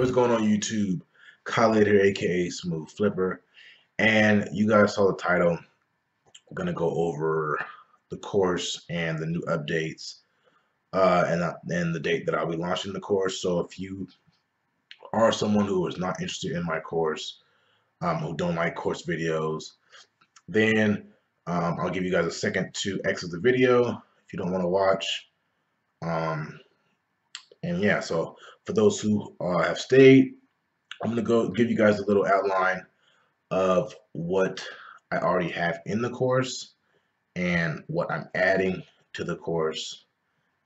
Hey, what's going on YouTube? Khalid here, aka Smooth Flipper, and you guys saw the title. I'm gonna go over the course and the new updates, and the date that I'll be launching the course. So if you are someone who is not interested in my course, who don't like course videos, then I'll give you guys a second to exit the video if you don't want to watch. Um, and yeah, so for those who have stayed, I'm gonna go give you guys a little outline of what I already have in the course and what I'm adding to the course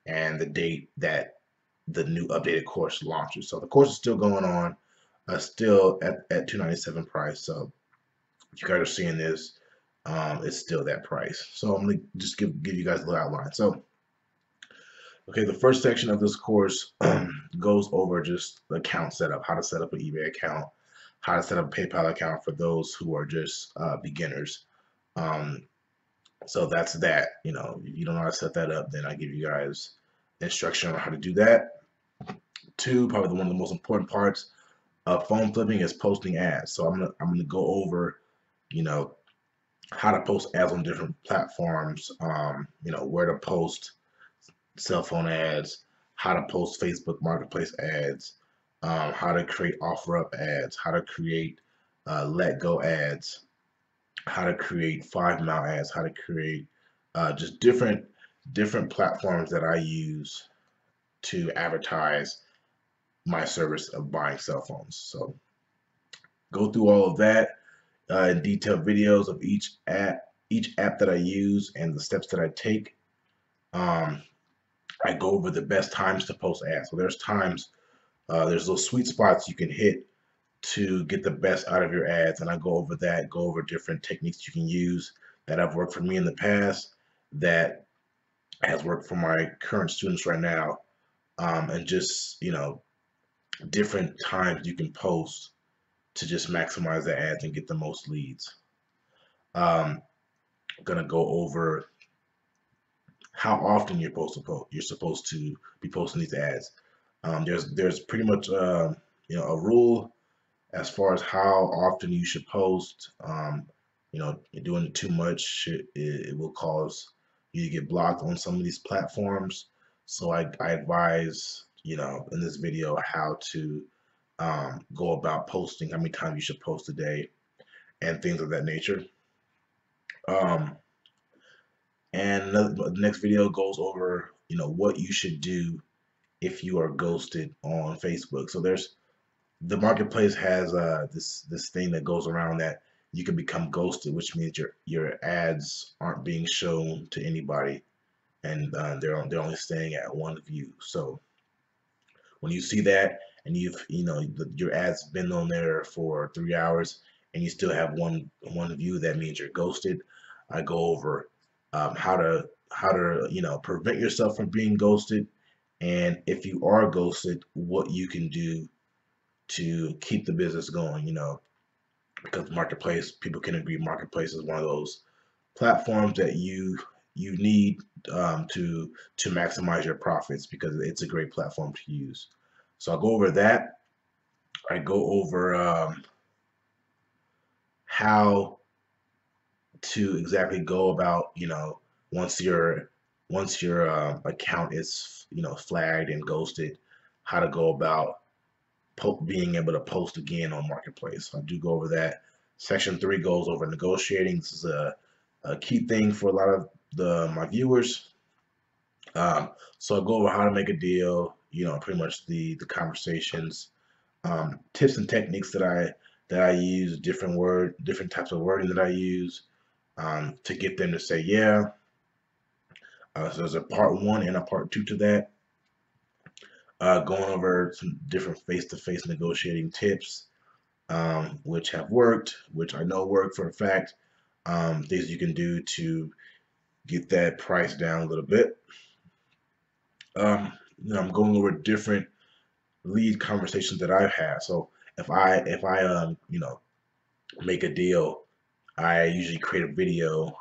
and the date that the new updated course launches. So the course is still going on, still at $297 price. So if you guys are seeing this, it's still that price. So I'm gonna just give you guys a little outline. So okay, the first section of this course goes over just the account setup, how to set up an eBay account, how to set up a PayPal account for those who are just beginners. Um, so that's that. You know, if you don't know how to set that up, then I give you guys instruction on how to do that. Two, probably one of the most important parts of phone flipping is posting ads. So I'm gonna go over, you know, how to post ads on different platforms. You know, where to post cell phone ads, how to post Facebook Marketplace ads, how to create offer up ads, how to create let go ads, how to create 5 mile ads, how to create just different platforms that I use to advertise my service of buying cell phones. So go through all of that in detailed videos of each app that I use and the steps that I take. Um, I go over the best times to post ads. So there's times, there's those sweet spots you can hit to get the best out of your ads, and I go over that, go over different techniques you can use that have worked for me in the past, that has worked for my current students right now, and just different times you can post to just maximize the ads and get the most leads. I'm gonna go over how often you're supposed to be posting these ads. There's pretty much a rule as far as how often you should post. Doing it too much, it will cause you to get blocked on some of these platforms. So I advise, in this video how to go about posting, how many times you should post a day, and things of that nature. Um, and the next video goes over, what you should do if you are ghosted on Facebook. So the marketplace has this thing that goes around that you can become ghosted, which means your ads aren't being shown to anybody, and they're only staying at one view. So when you see that, and your ads been on there for 3 hours, and you still have one view, that means you're ghosted. I go over how to prevent yourself from being ghosted, and if you are ghosted, what you can do to keep the business going, because marketplace, people can agree marketplace is one of those platforms that you need to maximize your profits, because it's a great platform to use. So I'll go over that. I go over how to exactly go about, once your account is flagged and ghosted, how to go about being able to post again on marketplace. So I do go over that. Section 3 goes over negotiating. This is a key thing for a lot of my viewers. So I go over how to make a deal, pretty much the conversations, tips and techniques that I use, different types of wording that I use, to get them to say yeah. So there's a part 1 and a part 2 to that. Going over some different face-to-face negotiating tips, which have worked, which I know work for a fact. Things you can do to get that price down a little bit. I'm going over different lead conversations that I've had. So if I make a deal, I usually create a video,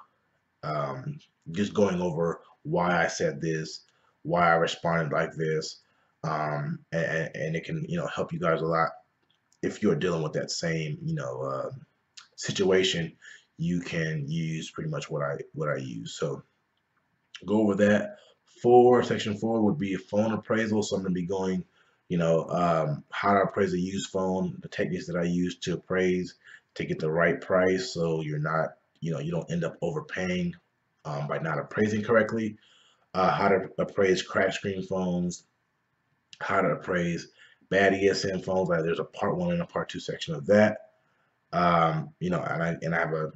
just going over why I said this, why I responded like this, and it can, help you guys a lot if you're dealing with that same, situation. You can use pretty much what I use. So go over that. Section 4 would be a phone appraisal. So I'm going to be going, how to appraise a used phone, the techniques that I use to appraise to get the right price. So you're not, you don't end up overpaying by not appraising correctly. How to appraise cracked screen phones, how to appraise bad ESN phones. There's a part 1 and a part 2 section of that. And I have a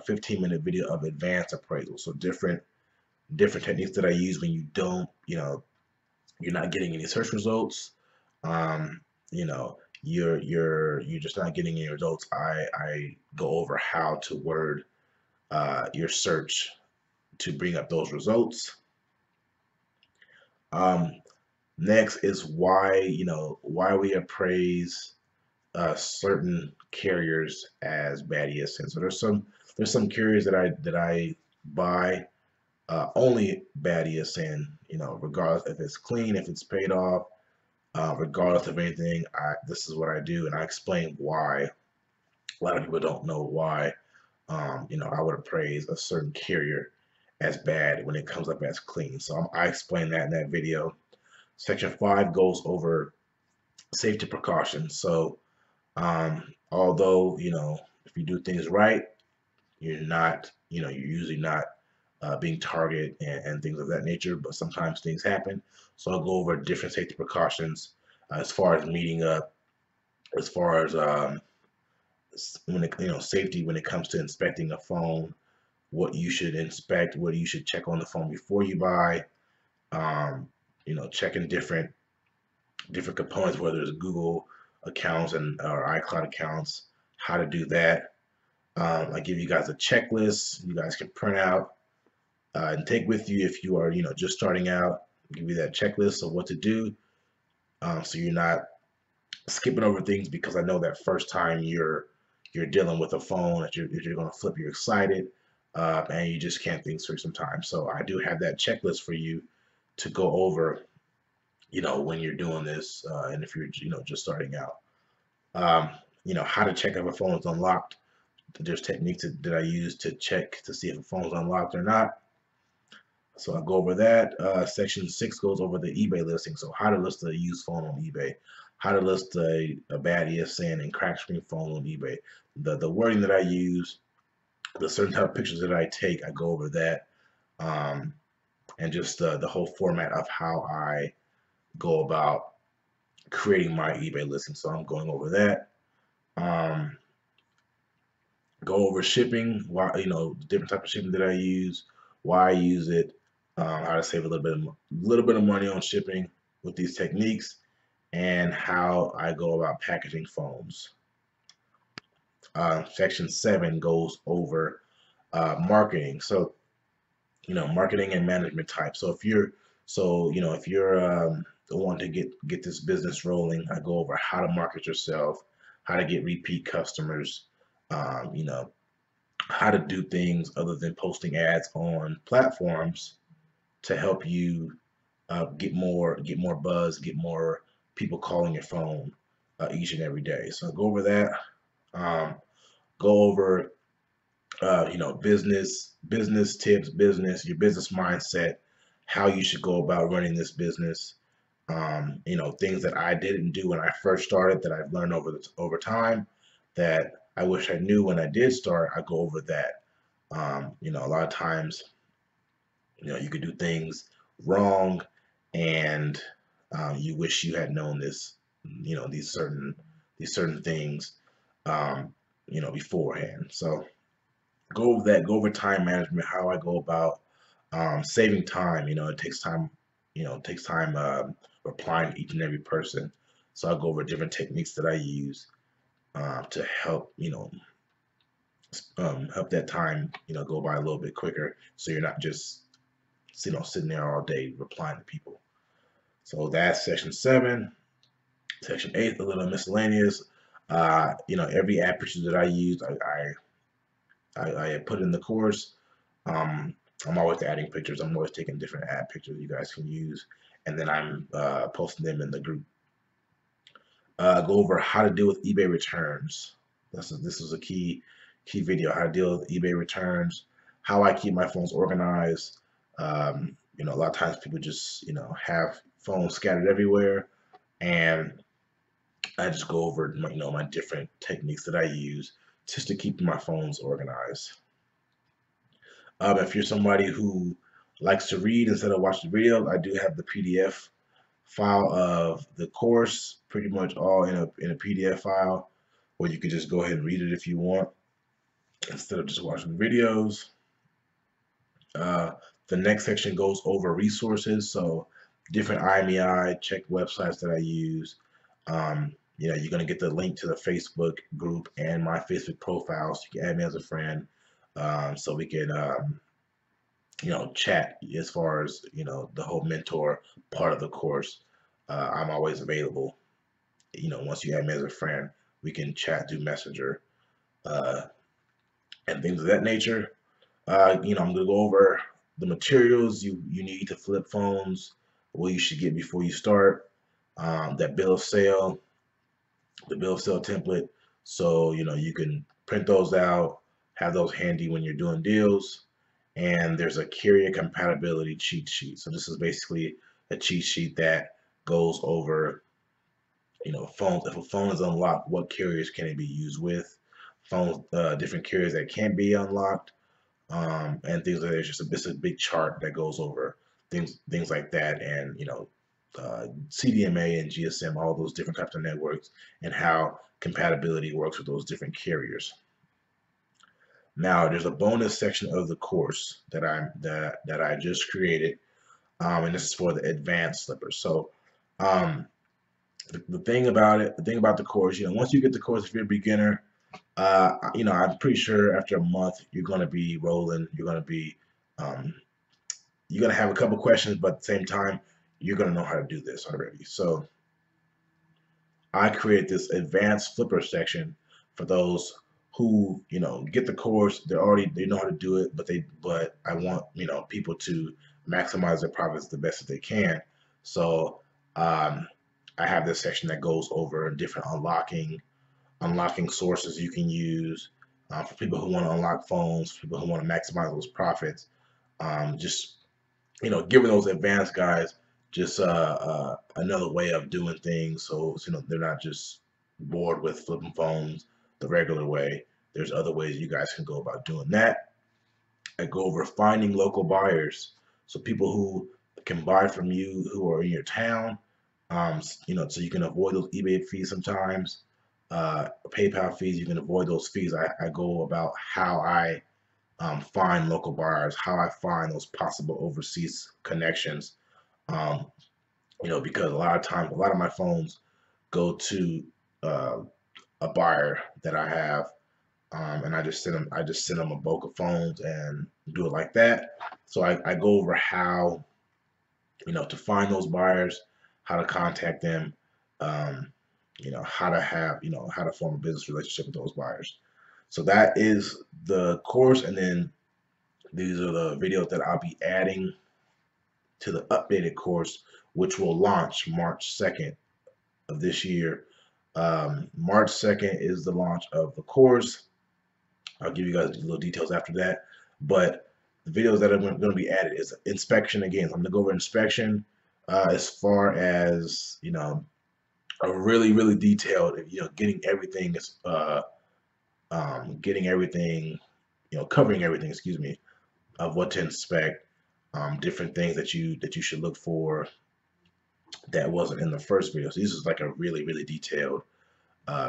15-minute video of advanced appraisal. So different techniques that I use when you don't, you're not getting any search results. Um, you know, you're just not getting any results. I go over how to word your search to bring up those results. Next is why we appraise certain carriers as bad ESN. So there's some carriers that I buy only bad ESN, regardless if it's clean, if it's paid off, regardless of anything. This is what I do, and I explain why. A lot of people don't know why. I would appraise a certain carrier as bad when it comes up as clean. So I explain that in that video. Section 5 goes over safety precautions. So although if you do things right, you're usually not being targeted and things of that nature, but sometimes things happen. So I'll go over different safety precautions as far as meeting up, as far as when safety when it comes to inspecting a phone, what you should inspect, what you should check on the phone before you buy, checking different components, whether it's Google accounts and or iCloud accounts, how to do that. I give you guys a checklist you guys can print out and take with you if you are, just starting out. Give you that checklist of what to do, so you're not skipping over things, because I know that first time you're dealing with a phone that you're going to flip, you're excited, and you just can't think through sometimes. So I do have that checklist for you to go over, when you're doing this, and if you're, just starting out. How to check if a phone is unlocked. There's techniques that I use to check to see if a phone is unlocked or not. So I'll go over that. Section 6 goes over the eBay listing. So how to list a used phone on eBay, how to list a bad ESN and cracked screen phone on eBay. The wording that I use, the certain type of pictures that I take, I go over that, and just the whole format of how I go about creating my eBay listing. So I'm going over that. Go over shipping, why, different type of shipping that I use, why I use it, how to save a little bit of money on shipping with these techniques, and how I go about packaging phones. Section 7 goes over marketing. So marketing and management type. So if you're the one to get this business rolling, I go over how to market yourself, how to get repeat customers, how to do things other than posting ads on platforms to help you get more buzz, get more people calling your phone each and every day. So I'll go over that. Go over business tips, your business mindset, how you should go about running this business. Things that I didn't do when I first started that I've learned over time that I wish I knew when I did start. I go over that. A lot of times, you could do things wrong, and you wish you had known this, these certain things, beforehand. So go over that. Go over time management. How I go about saving time. It takes time. It takes time replying to each and every person. So I'll go over different techniques that I use to help help that time go by a little bit quicker, so you're not just sitting there all day replying to people. So that's section 7. Section 8, a little miscellaneous. Every ad picture that I use, I put in the course. I'm always adding pictures. I'm always taking different ad pictures you guys can use. and then I'm posting them in the group. Go over how to deal with eBay returns. This is a key video: how to deal with eBay returns, how I keep my phones organized. A lot of times people just have phones scattered everywhere, and I just go over my different techniques that I use just to keep my phones organized. If you're somebody who likes to read instead of watch the video, I do have the PDF file of the course, pretty much all in a PDF file, where you could just go ahead and read it if you want instead of just watching videos. Uh, the next section goes over resources, so different IMEI check websites that I use. You're gonna get the link to the Facebook group and my Facebook profile, so you can add me as a friend, so we can chat as far as the whole mentor part of the course. I'm always available. Once you add me as a friend, we can chat through Messenger uh, and things of that nature. I'm gonna go over the materials you need to flip phones, what you should get before you start, that bill of sale, the bill of sale template, so you can print those out, have those handy when you're doing deals. And there's a carrier compatibility cheat sheet. So this is basically a cheat sheet that goes over phones. If a phone is unlocked, what carriers can it be used with? Phones, different carriers that can't be unlocked, and things like that. It's a big chart that goes over things like that, and CDMA and GSM, all those different types of networks, and how compatibility works with those different carriers. Now, there's a bonus section of the course that I just created, and this is for the advanced slippers. So, the thing about the course, once you get the course, if you're a beginner, I'm pretty sure after a month you're going to be rolling. Um, you're going to have a couple questions, but at the same time, you're going to know how to do this already. So I create this advanced flipper section for those who get the course. They know how to do it, but I want people to maximize their profits the best that they can. So I have this section that goes over different unlocking sources you can use, for people who want to unlock phones, for people who want to maximize those profits. Just giving those advanced guys just another way of doing things, so they're not just bored with flipping phones the regular way. There's other ways you guys can go about doing that. I go over finding local buyers, so people who can buy from you who are in your town, so you can avoid those eBay fees sometimes, PayPal fees. You can avoid those fees. I go about how I find local buyers, how I find those possible overseas connections. Um, because a lot of times, a lot of my phones go to uh, a buyer that I have, and I just send them a bulk of phones and do it like that. So I go over how to find those buyers, how to contact them, um, how to form a business relationship with those buyers. So that is the course, and then these are the videos that I'll be adding to the updated course, which will launch March 2nd of this year. March 2nd is the launch of the course. I'll give you guys little details after that. But the videos that are going to be added is inspection again. I'm going to go over inspection, as far as, a really, really detailed, getting everything, covering everything, excuse me, of what to inspect, different things that you should look for that wasn't in the first video. So this is like a really, really detailed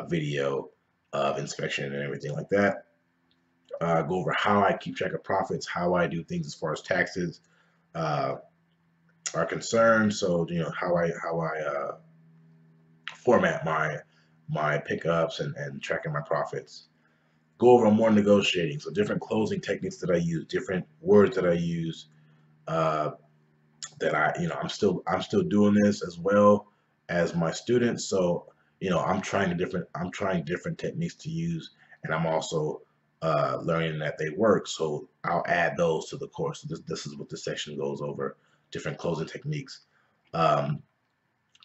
video of inspection and everything like that. Go over how I keep track of profits, how I do things as far as taxes uh, are concerned. So how I format my pickups and tracking my profits. Go over more negotiating, so different closing techniques that I use, different words that I use. Uh, that I'm still doing this as well as my students. So I'm trying different techniques to use, and I'm also learning that they work. So I'll add those to the course. This is what this section goes over: different closing techniques. Um,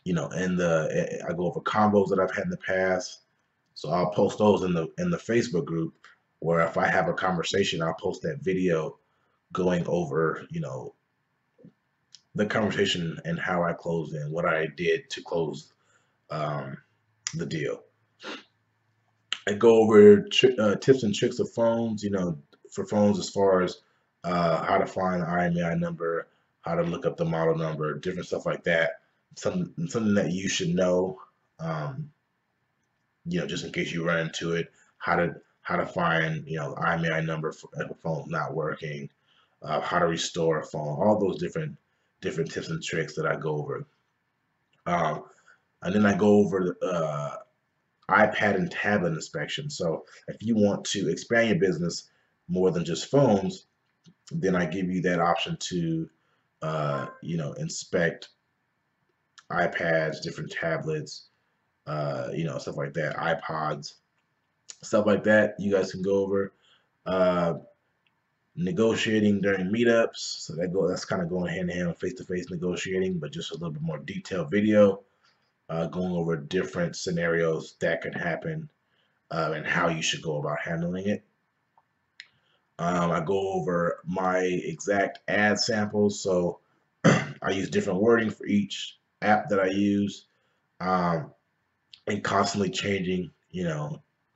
and I go over combos that I've had in the past. So I'll post those in the Facebook group, where if I have a conversation, I'll post that video going over, the conversation and how I closed and what I did to close um, the deal. I go over tips and tricks of phones, for phones as far as how to find the IMEI number, how to look up the model number, different stuff like that. Something that you should know, um, just in case you run into it, how to find, the IMEI number if a phone's not working, how to restore a phone, all those different tips and tricks that I go over. Um, and then I go over iPad and tablet inspection. So if you want to expand your business more than just phones, then I give you that option to, inspect iPads, different tablets, stuff like that, iPods, stuff like that. You guys can go over. Uh, Negotiating during meetups, so that's kind of going hand in hand with face-to-face negotiating, but just a little bit more detailed video, going over different scenarios that can happen, and how you should go about handling it. I go over my exact ad samples, so I use different wording for each app that I use, um, and constantly changing,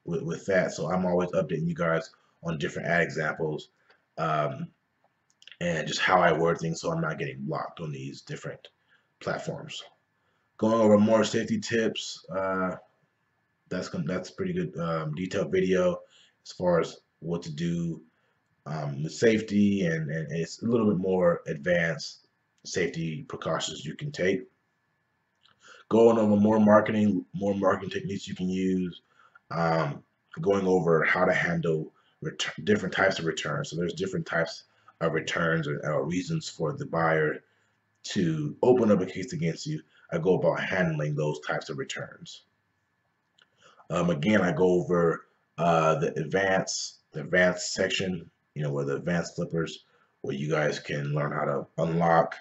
with that. So I'm always updating you guys on different ad examples, um, and just how I word things, so I'm not getting blocked on these different platforms. Going over more safety tips. That's pretty good, detailed video as far as what to do, with safety, and it's a little bit more advanced safety precautions you can take. Going over more marketing techniques you can use. Um, Going over how to handle different types of returns. So there's different types of returns, or reasons for the buyer to open up a case against you. I go about handling those types of returns. Again, I go over the advanced section, where the advanced flippers, where you guys can learn how to unlock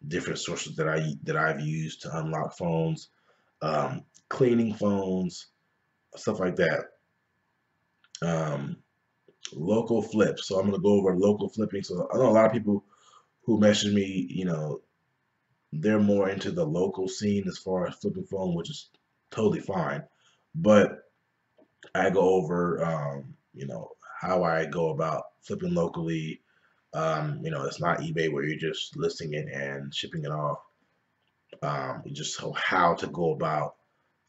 different sources that I've used to unlock phones, cleaning phones, stuff like that. Um, Local flips. So I'm gonna go over local flipping. So I know a lot of people who message me, they're more into the local scene as far as flipping phone, which is totally fine. But I go over, how I go about flipping locally. It's not eBay where you're just listing it and shipping it off. Just how to go about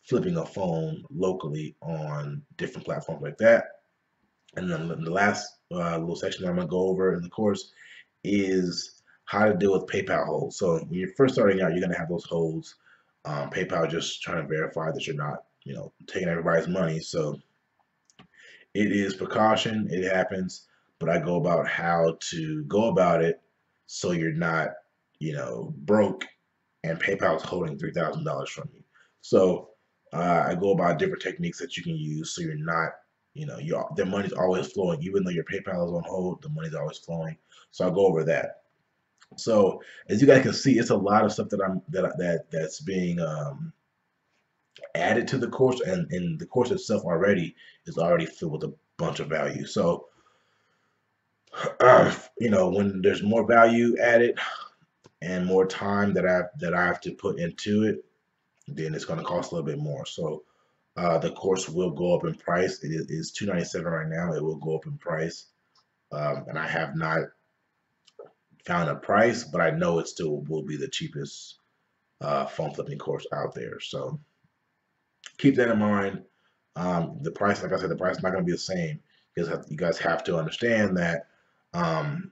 flipping a phone locally on different platforms like that. And then the last little section I'm gonna go over in the course is how to deal with PayPal holds. So when you're first starting out, you're gonna have those holds. PayPal just trying to verify that you're not, taking everybody's money. So it is precaution. It happens, but I go about how to go about it so you're not, broke and PayPal's holding $3,000 from you. So I go about different techniques that you can use so you're not, their money's always flowing, even though your PayPal is on hold. The money's always flowing. So I go over that. So as you guys can see, it's a lot of stuff that's being added to the course, and the course itself already is already filled with a bunch of value. So when there's more value added and more time that I have to put into it, then it's going to cost a little bit more. So the course will go up in price. It is $297 right now. It will go up in price, and I have not found a price, but I know it still will be the cheapest phone flipping course out there. So keep that in mind. The price, like I said, the price is not going to be the same, because you guys have to understand that, um,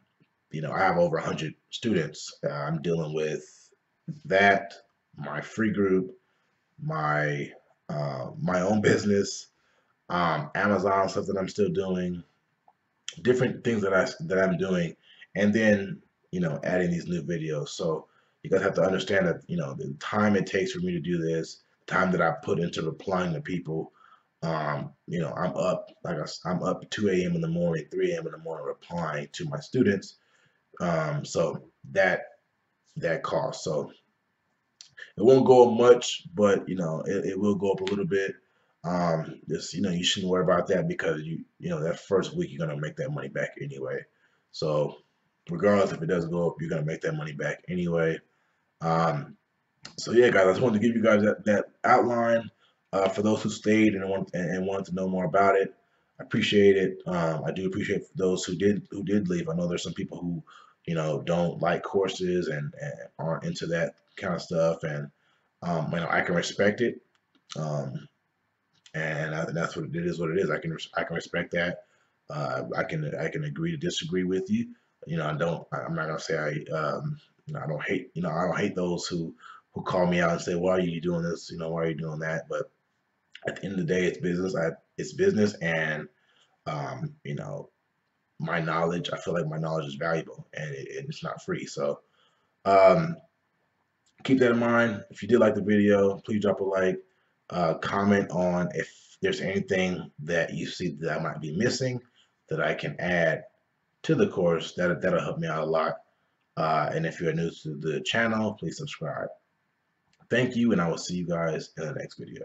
I have over 100 students. I'm dealing with that, my free group, my own business, Amazon stuff that I'm still doing, different things that I'm doing, and then adding these new videos. So you guys have to understand that the time it takes for me to do this, time that I put into replying to people. I'm up, I'm up 2 a.m. in the morning, 3 a.m. in the morning replying to my students. So that costs. So It won't go up much, but it will go up a little bit. Just you shouldn't worry about that because that first week you're gonna make that money back anyway. So regardless if it does go up, you're gonna make that money back anyway. Um, so yeah, guys, I just wanted to give you guys that outline for those who stayed and wanted to know more about it. I appreciate it. I do appreciate those who did leave. I know there's some people who don't like courses and aren't into that kind of stuff, and I can respect it. Um, and that's what it is. What it is. I can respect that. I can agree to disagree with you. I'm not gonna say I don't hate. I don't hate those who call me out and say, "Why are you doing this? Why are you doing that?" But at the end of the day, it's business. It's business, and um, you know, my knowledge. I feel like my knowledge is valuable, and it's not free. So um, keep that in mind. If you did like the video, please drop a like. Comment on if there's anything that you see that I might be missing that I can add to the course. That'll help me out a lot. And if you're new to the channel, please subscribe. Thank you, and I will see you guys in the next video.